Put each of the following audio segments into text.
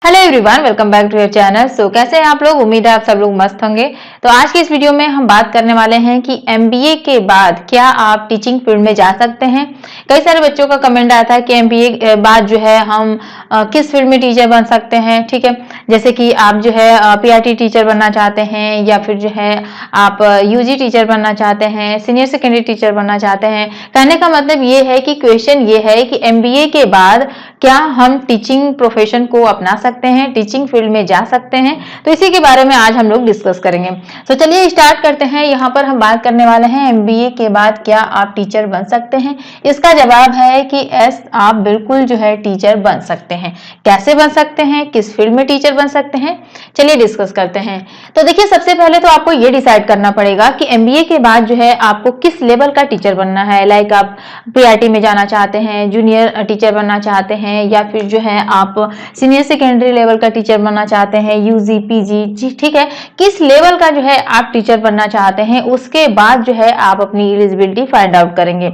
Hello everyone, welcome back to your channel. कैसे हैं आप लोग? उम्मीद है आप सब लोग मस्त होंगे। तो आज की इस वीडियो में हम बात करने वाले हैं कि एमबीए के बाद क्या आप टीचिंग फील्ड में जा सकते हैं। कई सारे बच्चों का कमेंट आया था कि एमबीए के बाद जो है हम किस फील्ड में टीचर बन सकते हैं। ठीक है, जैसे कि आप जो है पीआरटी टीचर बनना चाहते हैं, या फिर जो है आप यूजी टीचर बनना चाहते हैं, सीनियर सेकेंडरी टीचर बनना चाहते हैं। कहने का मतलब ये है कि क्वेश्चन ये है कि एमबीए के बाद क्या हम टीचिंग प्रोफेशन को अपना सकते हैं, टीचिंग फील्ड में जा सकते हैं। तो इसी के बारे में आज हम लोग डिस्कस करेंगे। तो चलिए स्टार्ट करते हैं। यहाँ पर हम बात करने वाले हैं एमबीए के बाद क्या आप टीचर बन सकते हैं। इसका जवाब है कि यस, आप बिल्कुल जो है टीचर बन सकते हैं। कैसे बन सकते हैं, किस फील्ड में टीचर बन सकते हैं, चलिए डिस्कस करते हैं। तो देखिए, सबसे पहले तो आपको ये डिसाइड करना पड़ेगा कि एमबीए के बाद जो है आपको किस लेवल का टीचर बनना है। लाइक आप पीआरटी में जाना चाहते हैं, जूनियर टीचर बनना चाहते हैं, या फिर जो है आप सीनियर सेकेंडरी लेवल का टीचर बनना चाहते हैं, यूजी पीजी जी। ठीक है, किस लेवल का जो है आप टीचर बनना चाहते हैं, उसके बाद जो है आप अपनी एलिजिबिलिटी फाइंड आउट करेंगे।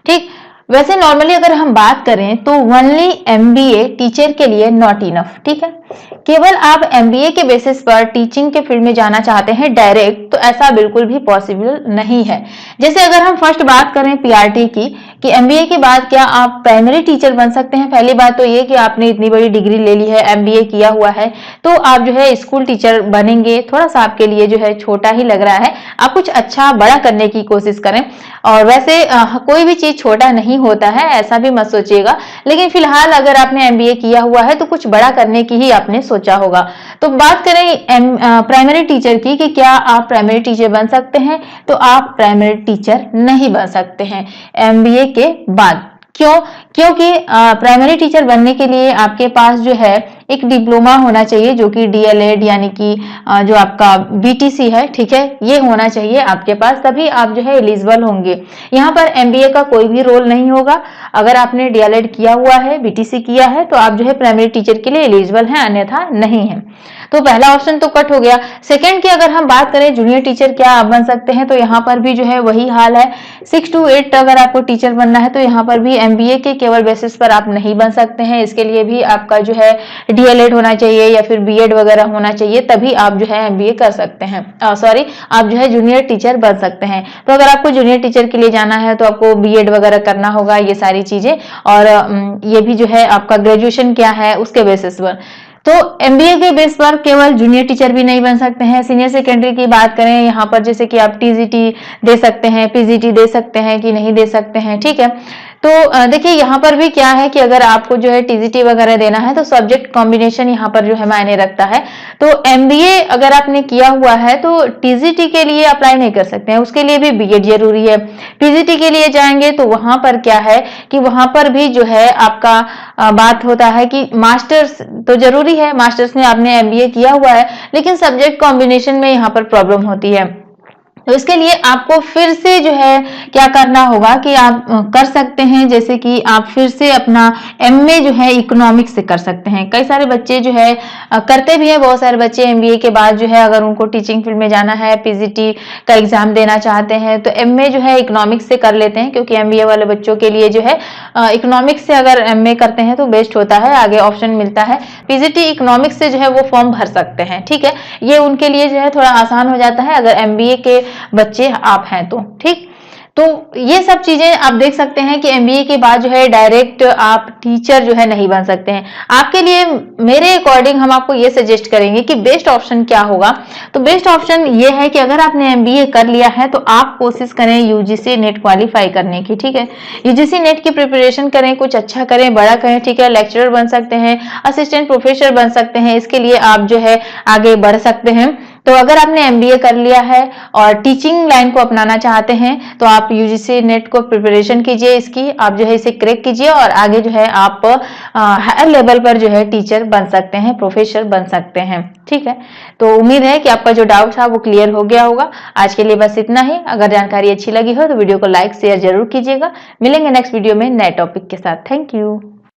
ठीक, वैसे नॉर्मली अगर हम बात करें तो ओनली एमबीए टीचर के लिए नॉट इनफ। ठीक है, केवल आप एमबीए के बेसिस पर टीचिंग के फील्ड में जाना चाहते हैं डायरेक्ट, तो ऐसा बिल्कुल भी पॉसिबल नहीं है। जैसे अगर हम फर्स्ट बात करें पीआरटी की, कि एमबीए के बाद क्या आप प्राइमरी टीचर बन सकते हैं। पहली बात तो ये कि आपने इतनी बड़ी डिग्री ले ली है, एमबीए किया हुआ है, तो आप जो है स्कूल टीचर बनेंगे। थोड़ा सा आपके लिए जो है छोटा ही लग रहा है, आप कुछ अच्छा बड़ा करने की कोशिश करें। और वैसे कोई भी चीज छोटा नहीं होता है, ऐसा भी मत सोचिएगा। लेकिन फिलहाल अगर आपने एमबीए किया हुआ है तो कुछ बड़ा करने की ही आपने सोचा होगा। तो बात करें प्राइमरी टीचर की कि क्या आप प्राइमरी टीचर बन सकते हैं, तो आप प्राइमरी टीचर नहीं बन सकते हैं एमबीए के बाद। क्यों? क्योंकि प्राइमरी टीचर बनने के लिए आपके पास जो है एक डिप्लोमा होना चाहिए, जो कि डीएलएड यानी कि जो आपका बीटीसी है, ठीक है, ये होना चाहिए आपके पास, तभी आप जो है एलिजिबल होंगे। यहाँ पर एमबीए का कोई भी रोल नहीं होगा। अगर आपने डीएलएड किया हुआ है, बीटीसी किया है, तो आप जो है प्राइमरी टीचर के लिए एलिजिबल हैं, अन्यथा नहीं है। तो पहला ऑप्शन तो कट हो गया। सेकंड की अगर हम बात करें जूनियर टीचर क्या आप बन सकते हैं, तो यहाँ पर भी जो है वही हाल है। 6 to 8 अगर आपको टीचर बनना है तो यहाँ पर भी एमबीए के केवल बेसिस पर आप नहीं बन सकते हैं। इसके लिए भी आपका जो है डीएलएड होना चाहिए या फिर बीएड वगैरह होना चाहिए, तभी आप जो है एमबीए कर सकते हैं। आप जो है जूनियर टीचर बन सकते हैं। तो अगर आपको जूनियर टीचर के लिए जाना है तो आपको बीएड वगैरह करना होगा, ये सारी चीजें। और ये भी जो है आपका ग्रेजुएशन क्या है उसके बेसिस पर। तो एमबीए के बेस पर केवल जूनियर टीचर भी नहीं बन सकते हैं। सीनियर सेकेंडरी की बात करें यहाँ पर, जैसे कि आप टीजीटी दे सकते हैं, पीजीटी दे सकते हैं कि नहीं दे सकते हैं। ठीक है, तो देखिए यहाँ पर भी क्या है कि अगर आपको जो है टीजीटी वगैरह देना है तो सब्जेक्ट कॉम्बिनेशन यहाँ पर जो है मायने रखता है। तो एमबीए अगर आपने किया हुआ है तो टीजीटी के लिए अप्लाई नहीं कर सकते हैं, उसके लिए भी बीएड जरूरी है। पीजीटी के लिए जाएंगे तो वहां पर क्या है कि वहां पर भी जो है आपका बात होता है कि मास्टर्स तो जरूरी है, मास्टर्स में आपने एमबीए किया हुआ है, लेकिन सब्जेक्ट कॉम्बिनेशन में यहाँ पर प्रॉब्लम होती है। तो इसके लिए आपको फिर से जो है क्या करना होगा कि आप कर सकते हैं, जैसे कि आप फिर से अपना एमए जो है इकोनॉमिक्स से कर सकते हैं। कई सारे बच्चे जो है करते भी हैं, बहुत सारे बच्चे एमबीए के बाद जो है अगर उनको टीचिंग फील्ड में जाना है, पीजीटी का एग्जाम देना चाहते हैं, तो एमए जो है इकोनॉमिक्स से कर लेते हैं, क्योंकि एमबीए वाले बच्चों के लिए जो है इकोनॉमिक्स से अगर एमए करते हैं तो बेस्ट होता है, आगे ऑप्शन मिलता है। पीजीटी इकोनॉमिक्स से जो है वो फॉर्म भर सकते हैं। ठीक है, ये उनके लिए जो है थोड़ा आसान हो जाता है अगर एमबीए के बच्चे आप हैं तो। ठीक, तो ये सब चीजें आप देख सकते हैं कि एमबीए के बाद जो है डायरेक्ट आप टीचर जो है नहीं बन सकते हैं। आपके लिए मेरे अकॉर्डिंग हम आपको ये सजेस्ट करेंगे कि बेस्ट ऑप्शन क्या होगा। तो बेस्ट ऑप्शन ये है कि अगर आपने एमबीए कर लिया है तो आप कोशिश करें यूजीसी नेट क्वालिफाई करने की। ठीक है, यूजीसी नेट की प्रिपरेशन करें, कुछ अच्छा करें, बड़ा करें। ठीक है, लेक्चरर बन सकते हैं, असिस्टेंट प्रोफेसर बन सकते हैं, इसके लिए आप जो है आगे बढ़ सकते हैं। तो अगर आपने एमबीए कर लिया है और टीचिंग लाइन को अपनाना चाहते हैं तो आप यूजीसी नेट को प्रिपरेशन कीजिए, इसकी आप जो है इसे क्रैक कीजिए और आगे जो है आप हायर लेवल पर जो है टीचर बन सकते हैं, प्रोफेसर बन सकते हैं। ठीक है, तो उम्मीद है कि आपका जो डाउट था वो क्लियर हो गया होगा। आज के लिए बस इतना ही। अगर जानकारी अच्छी लगी हो तो वीडियो को लाइक शेयर जरूर कीजिएगा। मिलेंगे नेक्स्ट वीडियो में नए टॉपिक के साथ। Thank you.